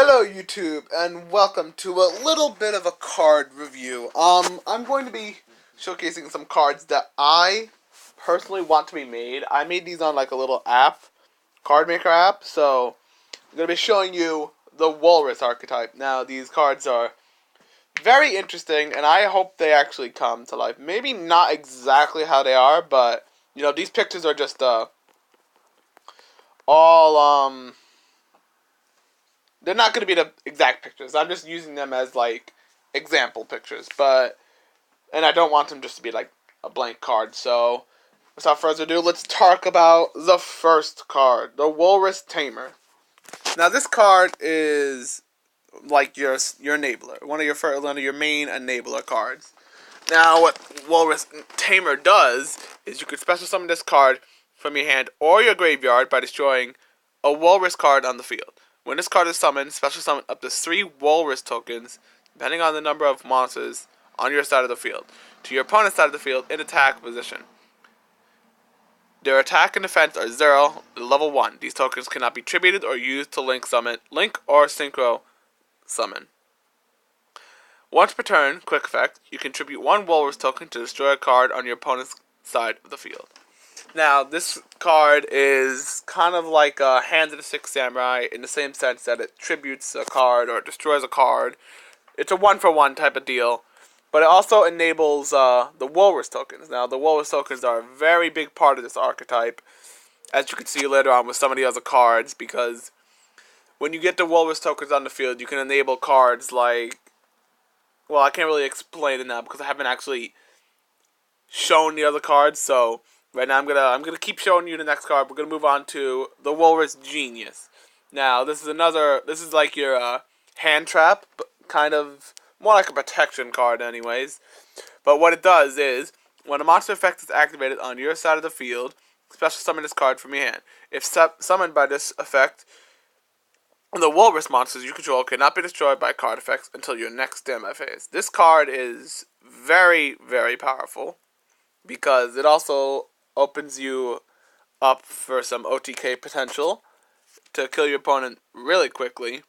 Hello YouTube, and welcome to a little bit of a card review. I'm going to be showcasing some cards that I personally want to be made. I made these on like a little app, card maker app, so I'm going to be showing you the Walrus archetype. Now, these cards are very interesting, and I hope they actually come to life. Maybe not exactly how they are, but, you know, these pictures are just, all, they're not going to be the exact pictures. I'm just using them as, like, example pictures. And I don't want them just to be, like, a blank card. So, without further ado, let's talk about the first card. The Walrus Tamer. Now, this card is, like, your enabler. One of your main enabler cards. Now, what Walrus Tamer does is you can special summon this card from your hand or your graveyard by destroying a Walrus card on the field. When this card is summoned, special summon up to 3 Walrus tokens, depending on the number of monsters on your side of the field, to your opponent's side of the field in attack position. Their attack and defense are 0, level 1. These tokens cannot be tributed or used to link or synchro summon. Once per turn, quick effect, you can tribute 1 Walrus token to destroy a card on your opponent's side of the field. Now, this card is kind of like a Hand of the Sixth Samurai in the same sense that it tributes a card or destroys a card. It's a one-for-one type of deal. But it also enables the Walrus tokens. Now, the Walrus tokens are a very big part of this archetype, as you can see later on with some of the other cards, because when you get the Walrus tokens on the field, you can enable cards like... Well, I can't really explain it now because I haven't actually shown the other cards, so... Right now, I'm gonna keep showing you the next card. We're gonna move on to the Walrus Genius. Now, this is like your hand trap, but kind of more like a protection card, anyways. But what it does is, when a monster effect is activated on your side of the field, special summon this card from your hand. If summoned by this effect, the Walrus monsters you control cannot be destroyed by card effects until your next standby phase. This card is very, very powerful because it also opens you up for some OTK potential to kill your opponent really quickly.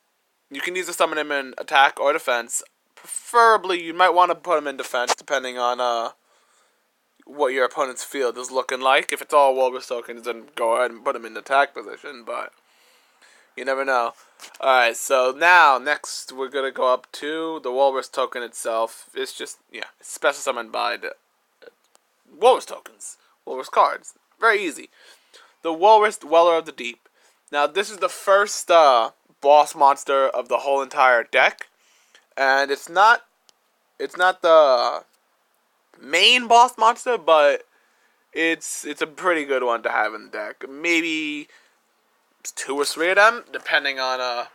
You can either summon him in attack or defense. Preferably, you might want to put him in defense, depending on what your opponent's field is looking like. If it's all Walrus tokens, then go ahead and put him in attack position, but you never know. Alright, so now, next, we're going to go up to the Walrus token itself. It's just, yeah, it's special summoned by the Walrus tokens. Walrus cards. Very easy. The Walrus Dweller of the Deep. Now, this is the first boss monster of the whole entire deck. And it's not the main boss monster, but it's a pretty good one to have in the deck. Maybe 2 or 3 of them, depending on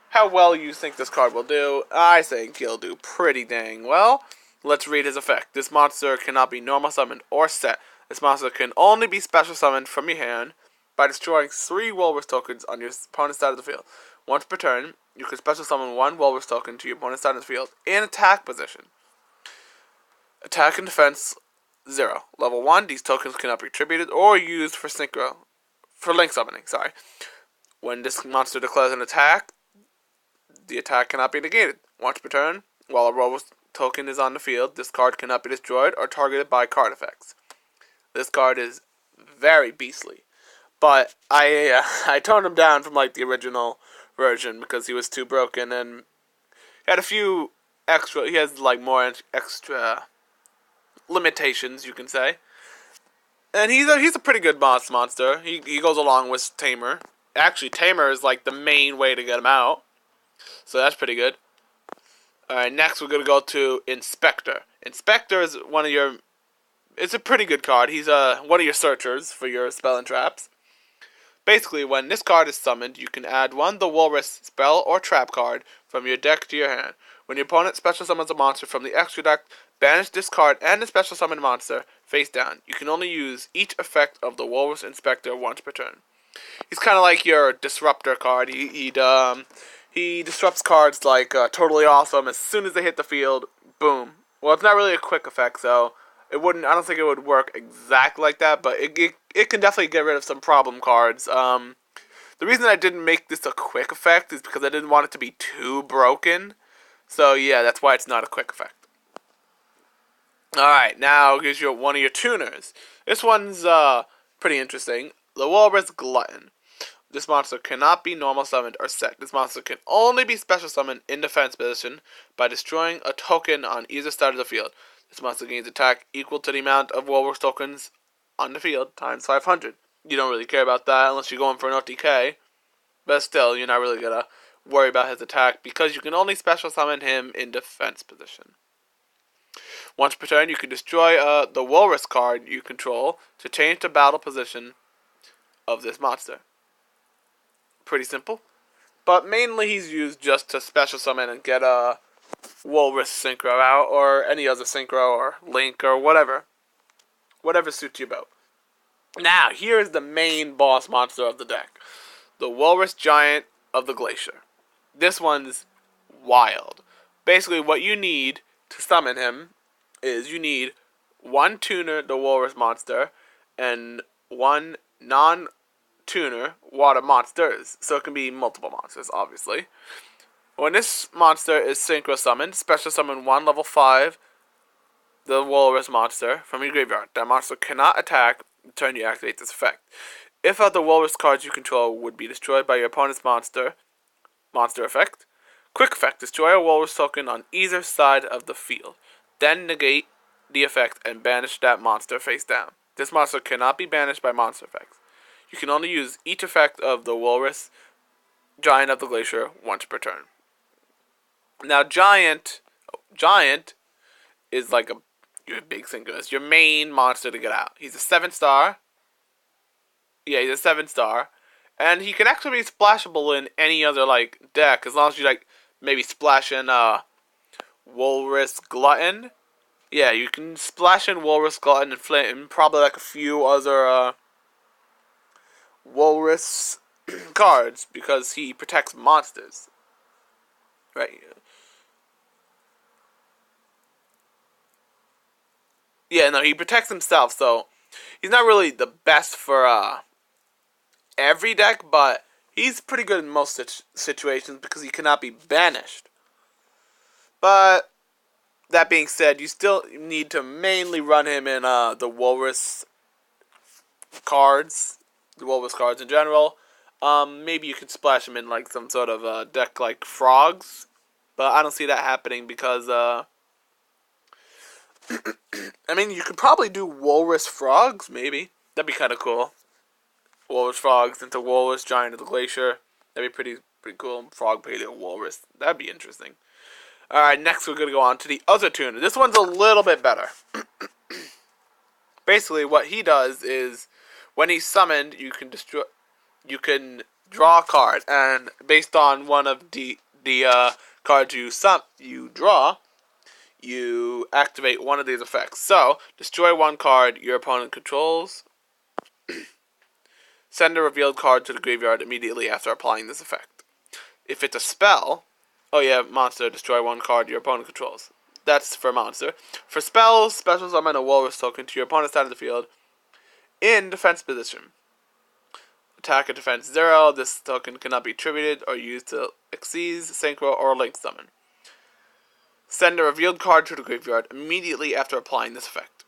how well you think this card will do. I think he'll do pretty dang well. Let's read his effect. This monster cannot be normal summoned or set. This monster can only be special summoned from your hand by destroying 3 Walrus tokens on your opponent's side of the field. Once per turn, you can special summon 1 Walrus token to your opponent's side of the field in attack position. Attack and defense 0. Level 1, these tokens cannot be tributed or used for link summoning. When this monster declares an attack, the attack cannot be negated. Once per turn, while a Walrus token is on the field, this card cannot be destroyed or targeted by card effects. This card is very beastly, but I toned him down from like the original version because he was too broken, and he had a few extra. He has like more extra limitations, you can say. And he's a pretty good boss monster. He goes along with Tamer. Actually, Tamer is like the main way to get him out, so that's pretty good. Alright, next we're gonna go to Inspector. Inspector is it's a pretty good card. He's one of your searchers for your spell and traps. Basically, when this card is summoned, you can add 1 the Walrus spell or trap card from your deck to your hand. When your opponent special summons a monster from the extra deck, banish this card and the special summon monster face down. You can only use each effect of the Walrus Inspector once per turn. He's kind of like your disruptor card. He disrupts cards like Totally Awesome. As soon as they hit the field, boom. Well, it's not really a quick effect, so I don't think it would work exactly like that, but it can definitely get rid of some problem cards. The reason I didn't make this a quick effect is because I didn't want it to be too broken. So yeah, that's why it's not a quick effect. Alright, now here's one of your tuners. This one's pretty interesting. The Walrus Glutton. This monster cannot be normal summoned or set. This monster can only be special summoned in defense position by destroying a token on either side of the field. This monster gains attack equal to the amount of Walrus tokens on the field times 500. You don't really care about that unless you're going for an OTK. But still, you're not really going to worry about his attack because you can only special summon him in defense position. Once per turn, you can destroy the Walrus card you control to change the battle position of this monster. Pretty simple. But mainly he's used just to special summon and get a Walrus Synchro out, or any other Synchro, or Link, or whatever. Whatever suits your boat. Now, here's the main boss monster of the deck. The Walrus Giant of the Glacier. This one's wild. Basically, what you need to summon him is you need one tuner, the Walrus monster, and one non-tuner water monsters. So it can be multiple monsters, obviously. When this monster is synchro summoned, special summon one level 5, the Walrus monster, from your graveyard. That monster cannot attack the turn you activate this effect. If other Walrus cards you control would be destroyed by your opponent's monster effect. Quick effect, destroy a Walrus token on either side of the field. Then negate the effect and banish that monster face down. This monster cannot be banished by monster effects. You can only use each effect of the Walrus Giant of the Glacier once per turn. Now, Giant is like your big Synchro. It's your main monster to get out. He's a 7-star. Yeah, he's a 7-star. And he can actually be splashable in any other, like, deck, as long as you, like, maybe splash in, Walrus Glutton. Yeah, you can splash in Walrus Glutton and Flint, and probably, like, a few other, Walrus cards, because he protects monsters. Right. Yeah, no, he protects himself, so he's not really the best for, every deck, but he's pretty good in most situations because he cannot be banished. But that being said, you still need to mainly run him in the Walrus cards, in general. Maybe you could splash him in like some sort of deck like Frogs, but I don't see that happening because I mean, you could probably do Walrus Frogs, maybe. That'd be kind of cool. Walrus Frogs into Walrus Giant of the Glacier. That'd be pretty cool. Frog Paleo Walrus. That'd be interesting. Alright, next we're going to go on to the other tuner. This one's a little bit better. Basically, what he does is, when he's summoned, you can draw a card, and based on one of the cards you draw, you activate one of these effects. So, destroy one card your opponent controls. Send a revealed card to the graveyard immediately after applying this effect. If it's a spell, monster, destroy one card your opponent controls. That's for monster. For spells, special summon a Walrus token to your opponent's side of the field in defense position. Attack and defense 0. This token cannot be attributed or used to Xyz, Synchro, or Link summon. Send a revealed card to the graveyard immediately after applying this effect.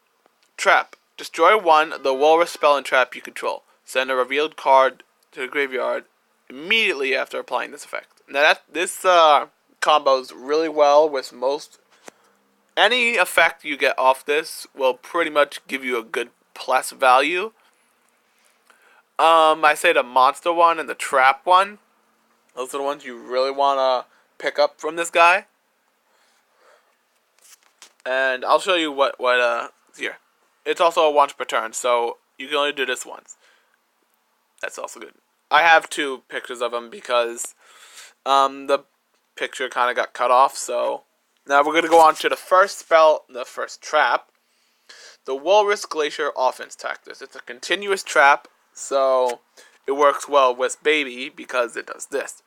Trap. Destroy the Walrus spell and trap you control. Send a revealed card to the graveyard immediately after applying this effect. Now this combos really well with most. Any effect you get off this will pretty much give you a good plus value. I say the monster one and the trap one. Those are the ones you really want to pick up from this guy. And I'll show you what here. It's also a once per turn, so you can only do this once. That's also good. I have 2 pictures of him because the picture kind of got cut off. So now we're going to go on to the first spell, the first trap. The Walrus Glacier Offense Tactics. It's a continuous trap, so it works well with Baby because it does this.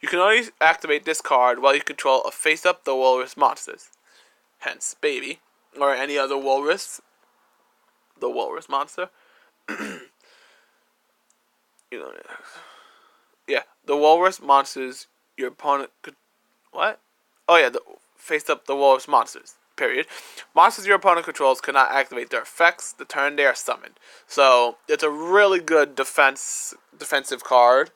You can only activate this card while you control a face-up the Walrus monsters. Hence, Baby, or any other Walrus. The Walrus monster. the Walrus monsters your opponent could... What? Oh yeah, face up the Walrus monsters. Period. Monsters your opponent controls cannot activate their effects the turn they are summoned. So it's a really good defensive card.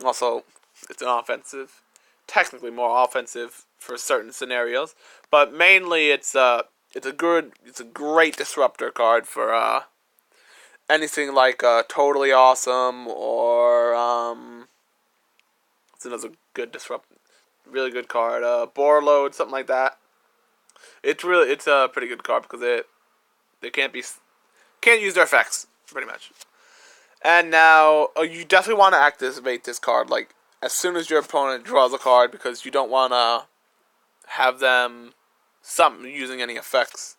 Also, it's an offensive, technically more offensive for certain scenarios, but mainly it's a great disruptor card for anything like Totally Awesome or it's another good really good card. Borload, something like that. It's a pretty good card because they can't use their effects pretty much. And now you definitely want to activate this card like as soon as your opponent draws a card because you don't want to have them using any effects.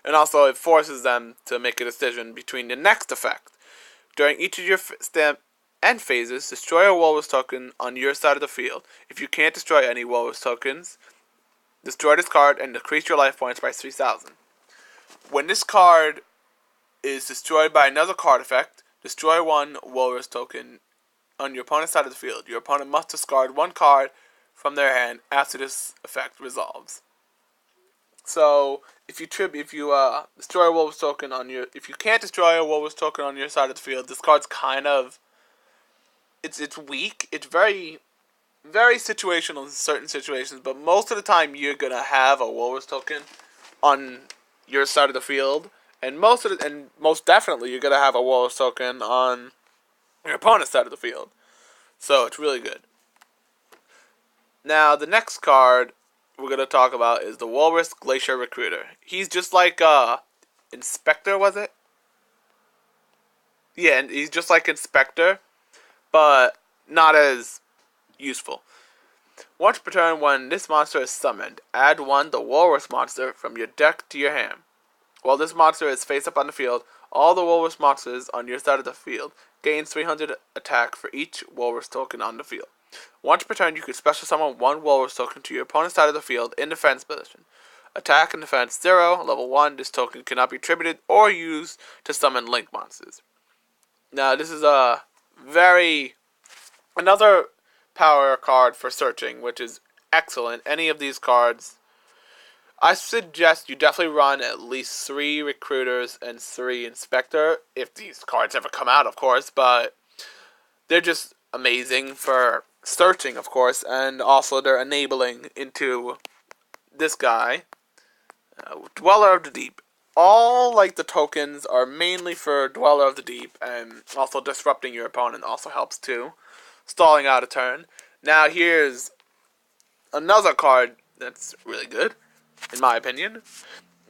And also it forces them to make a decision between the next effect. During each of your end phases, destroy a Walrus token on your side of the field. If you can't destroy any Walrus tokens, destroy this card and decrease your life points by 3,000. When this card is destroyed by another card effect, destroy one Walrus token on your opponent's side of the field. Your opponent must discard one card from their hand after this effect resolves. So if you destroy a Walrus token if you can't destroy a Walrus token on your side of the field, this card's kind of it's weak. It's very very situational in certain situations, but most of the time you're gonna have a Walrus token on your side of the field, and most definitely you're gonna have a Walrus token on your opponent's side of the field. So it's really good. Now the next card we're gonna talk about is the Walrus Glacier Recruiter. He's just like Inspector, was it? Yeah, and he's just like Inspector, but not as useful. Once per turn, when this monster is summoned, add the Walrus monster from your deck to your hand. While this monster is face up on the field, all the Walrus monsters on your side of the field gain 300 attack for each Walrus token on the field. Once per turn, you can special summon one Walrus token to your opponent's side of the field in defense position. Attack and defense 0, level 1. This token cannot be attributed or used to summon link monsters. Now, this is another power card for searching, which is excellent. Any of these cards, I suggest you definitely run at least 3 Recruiters and 3 Inspector, if these cards ever come out, of course, but they're just amazing for searching, of course, and also they're enabling into this guy, Dweller of the Deep. All the tokens are mainly for Dweller of the Deep, and also disrupting your opponent also helps too. Stalling out a turn. Now here's another card that's really good, in my opinion.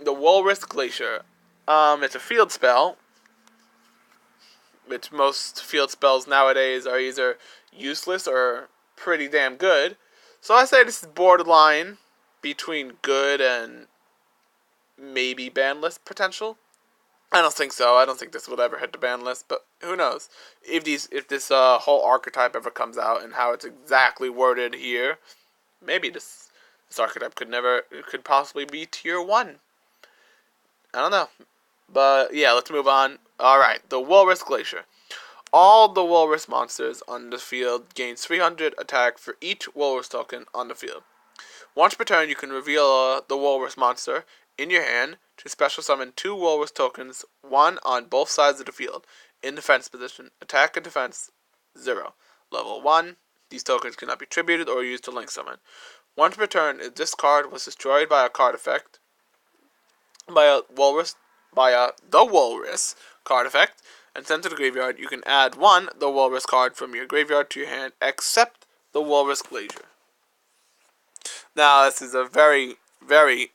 The Walrus Glacier. It's a field spell, which most field spells nowadays are either useless or pretty damn good. So I say this is borderline between good and maybe ban list potential. I don't think so. I don't think this will ever hit the ban list, but who knows? If this whole archetype ever comes out and how it's exactly worded here, maybe this archetype could possibly be tier 1. I don't know. But yeah, let's move on. Alright, the Walrus Glacier. All the Walrus monsters on the field gain 300 attack for each Walrus token on the field. Once per turn, you can reveal the Walrus monster in your hand to special summon 2 Walrus tokens, one on both sides of the field, in defense position. Attack and defense 0. Level 1. These tokens cannot be attributed or used to link summon. Once per turn, if this card was destroyed by a card effect, the Walrus card effect, and sent to the graveyard, you can add the Walrus card from your graveyard to your hand, except the Walrus Glacier. Now, this is a very, very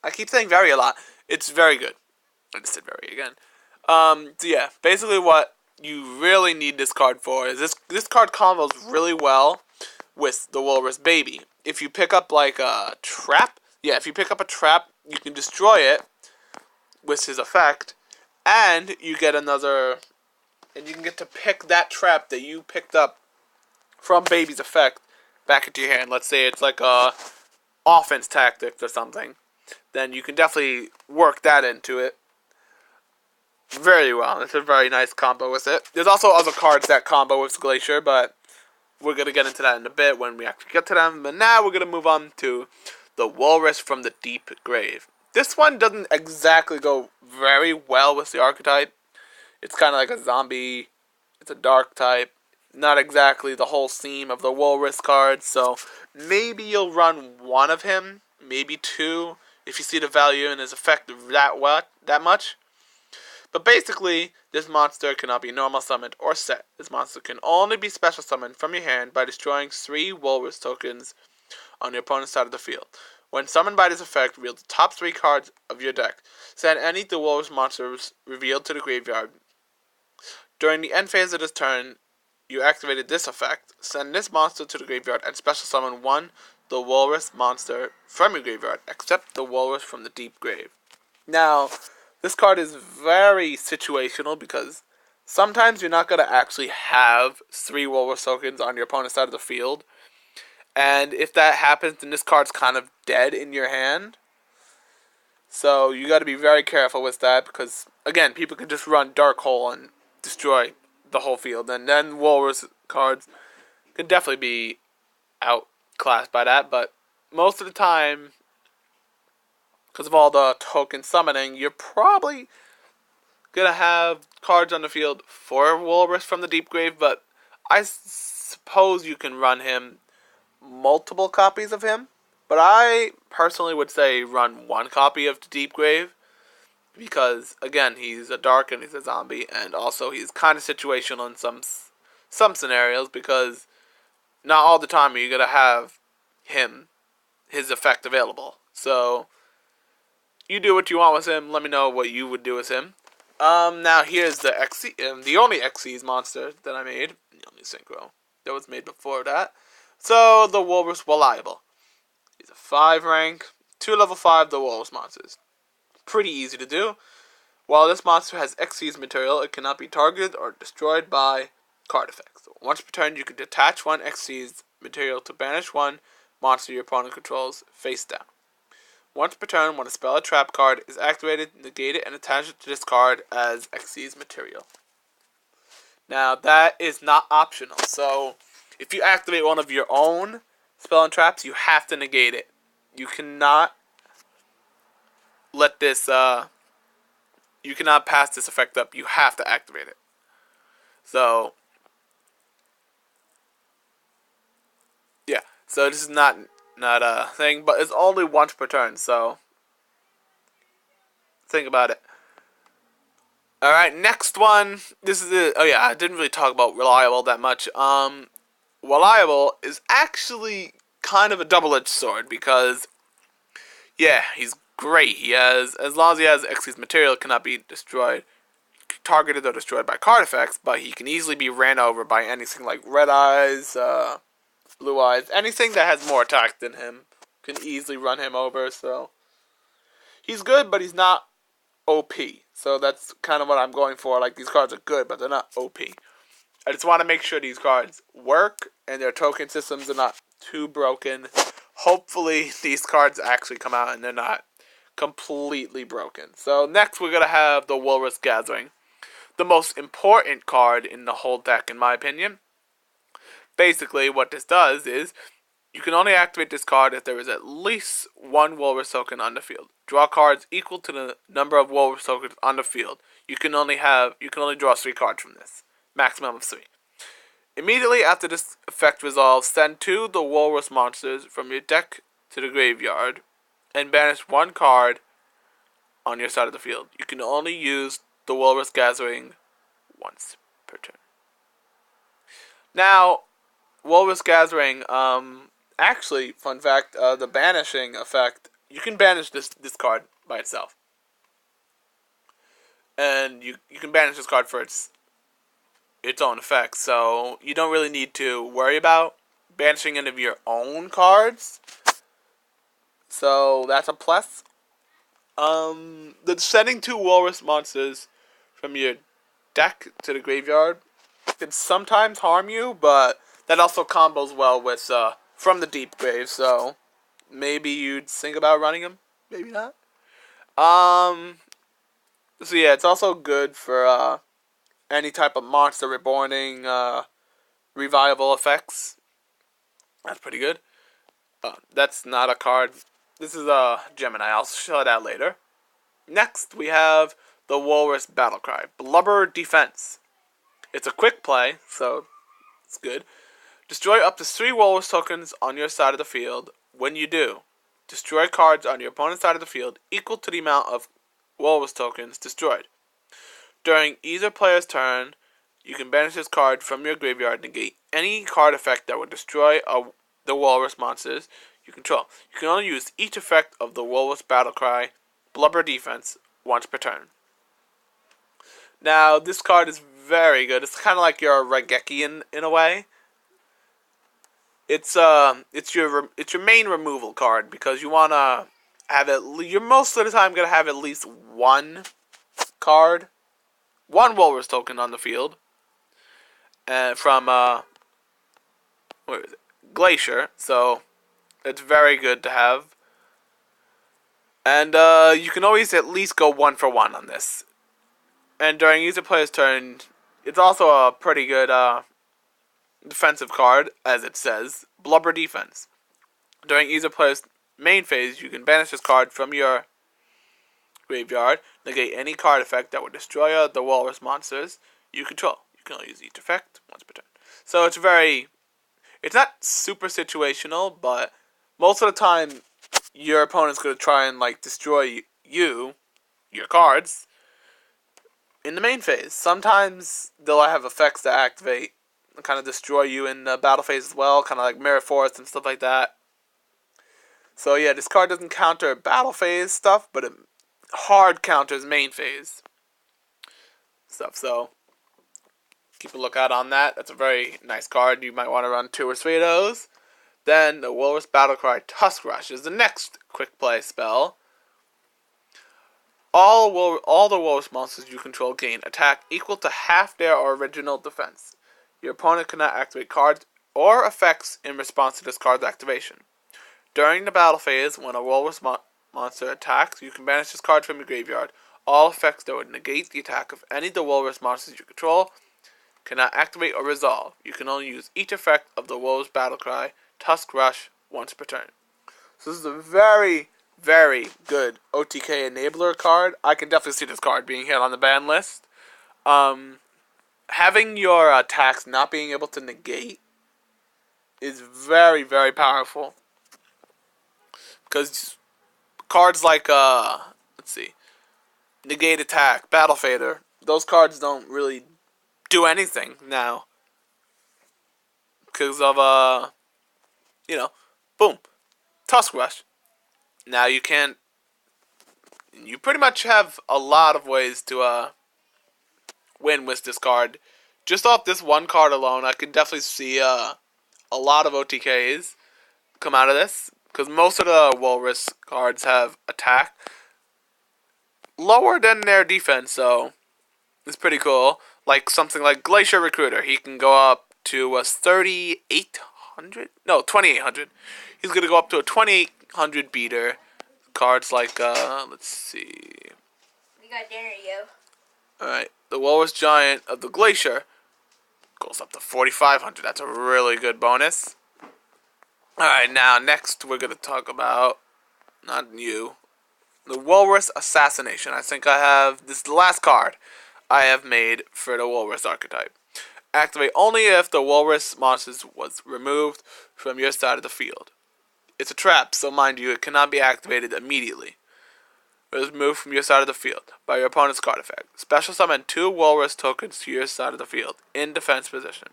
I keep saying very a lot. It's very good. I just said very again. So yeah, basically what you really need this card for is this card combos really well with the Walrus Baby. If you pick up a trap, if you pick up a trap, you can destroy it with his effect, and you get you can get to pick that trap that you picked up from Baby's effect back into your hand. Let's say it's like a offense tactics or something. Then you can definitely work that into it. very well. It's a very nice combo with it. There's also other cards that combo with Glacier, but we're going to get into that in a bit when we actually get to them. But now we're going to move on to the Walrus from the Deep Grave. This one doesn't exactly go very well with the archetype. It's kind of like a zombie. It's a dark type. Not exactly the whole theme of the Walrus card. So maybe you'll run one of him. Maybe two. If you see the value in his effect that much. But basically, this monster cannot be normal summoned or set. This monster can only be special summoned from your hand by destroying 3 Walrus tokens on your opponent's side of the field. When summoned by this effect, reveal the top 3 cards of your deck. Send any of the Walrus monsters revealed to the graveyard. During the end phase of this turn, you activated this effect. Send this monster to the graveyard and special summon 1 the Walrus monster from your graveyard, except the Walrus from the Deep Grave. Now, this card is very situational because sometimes you're not going to actually have 3 Walrus tokens on your opponent's side of the field. And if that happens, then this card's kind of dead in your hand. So you got to be very careful with that because, again, people can just run Dark Hole and destroy the whole field. And then Walrus cards can definitely be outclassed by that. But most of the time, because of all the token summoning, you're probably going to have cards on the field for Walrus from the Deep Grave. But I suppose you can run him multiple copies of him. But I personally would say run 1 copy of the Deep Grave. Because, again, he's a dark and he's a zombie. And also he's kind of situational in some scenarios. Because not all the time are you going to have his effect available. So you do what you want with him. Let me know what you would do with him. Now here's the the only Xyz monster that I made. The only synchro that was made before that. So, the Walrus Reliable. He's a 5 rank, 2 level 5 the Walrus monsters. Pretty easy to do. While this monster has Xyz material, it cannot be targeted or destroyed by card effects. So once per turn, you can detach 1 Xyz material to banish 1 monster your opponent controls face down. Once per turn, when a spell or trap card is activated, negate it and attach it to this card as Xyz material. Now, that is not optional, so if you activate one of your own spell and traps, you have to negate it. You cannot let this, you cannot pass this effect up. You have to activate it. So, yeah. So this is not a thing, but it's only once per turn, so think about it. Alright, next one. This is it. Oh yeah, I didn't really talk about Reliable that much. Reliable is actually kind of a double-edged sword because, yeah, he's great. He has, as long as he has Xyz material, it cannot be destroyed, targeted or destroyed by card effects, but he can easily be ran over by anything like Red Eyes, Blue Eyes, anything that has more attack than him can easily run him over, so he's good, but he's not OP. So that's kind of what I'm going for. Like, these cards are good, but they're not OP. I just want to make sure these cards work and their token systems are not too broken. Hopefully, these cards actually come out and they're not completely broken. So next, we're going to have the Walrus Gathering. The most important card in the whole deck, in my opinion. Basically, what this does is you can only activate this card if there is at least 1 Walrus token on the field. Draw cards equal to the number of Walrus tokens on the field. You can only draw 3 cards from this. Maximum of 3. Immediately after this effect resolves, send 2 the Walrus monsters from your deck to the graveyard and banish 1 card on your side of the field. You can only use the Walrus Gathering once per turn. Now, Walrus Gathering, actually, fun fact, the banishing effect, you can banish this card by itself. And you can banish this card for its own effect, so you don't really need to worry about banishing any of your own cards. So that's a plus. The sending 2 Walrus monsters from your deck to the graveyard can sometimes harm you, but that also combos well with from the Deep Grave, so maybe you'd think about running them, maybe not. So yeah, it's also good for any type of monster reborning revival effects. That's pretty good. That's not a card. This is a Gemini. I'll show that later. Next, we have the Walrus Battlecry. Blubber Defense. It's a quick play, so it's good. Destroy up to 3 Walrus tokens on your side of the field. When you do, destroy cards on your opponent's side of the field equal to the amount of Walrus tokens destroyed. During either player's turn, you can banish this card from your graveyard and negate any card effect that would destroy the Walrus monsters you control. You can only use each effect of the Walrus Battlecry Blubber Defense once per turn. Now, this card is very good. It's kind of like your Raigeki in a way. It's your main removal card because you want to have it. You're most of the time gonna have at least one card, one Walrus token on the field, from where is it? Glacier. So it's very good to have, and you can always at least go 1-for-1 on this. And during either player's turn, it's also a pretty good defensive card, as it says, Blubber Defense. During either player's main phase, you can banish this card from your graveyard, negate any card effect that would destroy the Walrus monsters you control. You can only use each effect once per turn. So it's not super situational, but most of the time, your opponent's going to try and destroy your cards in the main phase. Sometimes they'll have effects that activate and kind of destroy you in the battle phase as well, kind of like Mirror Force and stuff like that. So yeah, this card doesn't counter battle phase stuff, but it hard counters main phase stuff. So keep a lookout on that. That's a very nice card. You might want to run 2 or 3 of those. Then the Walrus Battlecry Tusk Rush is the next quick play spell. All the Walrus monsters you control gain attack equal to half their original defense. Your opponent cannot activate cards or effects in response to this card's activation. During the battle phase, when a Walrus monster attacks, you can banish this card from your graveyard. All effects that would negate the attack of any of the Walrus monsters you control cannot activate or resolve. You can only use each effect of the Walrus Battlecry Tusk Rush once per turn. So this is a very, very good OTK enabler card. I can definitely see this card being hit on the ban list. Having your attacks not being able to negate is very, very powerful. Because cards like, let's see, Negate Attack, Battle Fader, those cards don't really do anything now. Because of, boom, Tusk Rush. Now you pretty much have a lot of ways to, win with this card. Just off this one card alone, I can definitely see, a lot of OTKs come out of this. Because most of the Walrus cards have attack lower than their defense, so it's pretty cool. Like something like Glacier Recruiter, he can go up to a 3,800? No, 2,800. He's going to go up to a 2,800 beater. Cards like, let's see. We got dinner, yo. Alright, the Walrus Giant of the Glacier goes up to 4,500. That's a really good bonus. Alright, now next we're going to talk about, not you, the Walrus Assassination. I think this is the last card I have made for the Walrus archetype. Activate only if the Walrus monsters was removed from your side of the field. It's a trap, so mind you, it cannot be activated immediately. It is removed from your side of the field by your opponent's card effect. Special summon 2 Walrus tokens to your side of the field in defense position.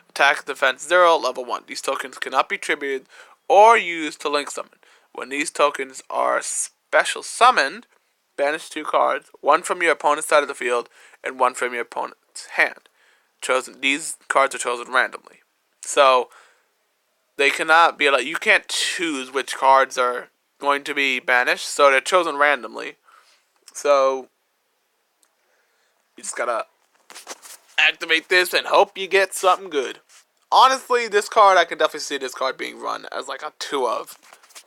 Attack defense 0, level 1. These tokens cannot be tributed or used to link summon. When these tokens are special summoned, banish 2 cards, 1 from your opponent's side of the field and 1 from your opponent's hand. These cards are chosen randomly. So they cannot be you can't choose which cards are going to be banished, so they're chosen randomly. So you just gotta activate this and hope you get something good. Honestly, this card, I can definitely see this card being run as like a 2 of.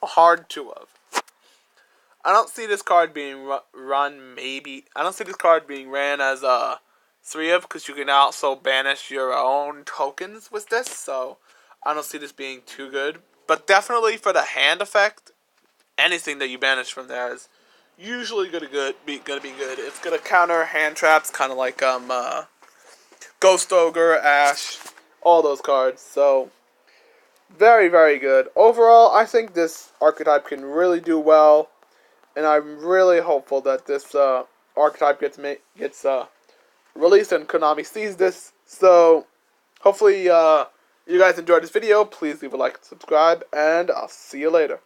A hard 2 of. I don't see this card being run. Maybe I don't see this card being ran as a 3 of, because you can also banish your own tokens with this. So I don't see this being too good. But definitely for the hand effect, anything that you banish from there is usually gonna be good. It's gonna counter hand traps, kind of like Ghost Ogre, Ash, all those cards. So very, very good. Overall, I think this archetype can really do well, and I'm really hopeful that this archetype gets released and Konami sees this. So hopefully you guys enjoyed this video. Please leave a like and subscribe, and I'll see you later.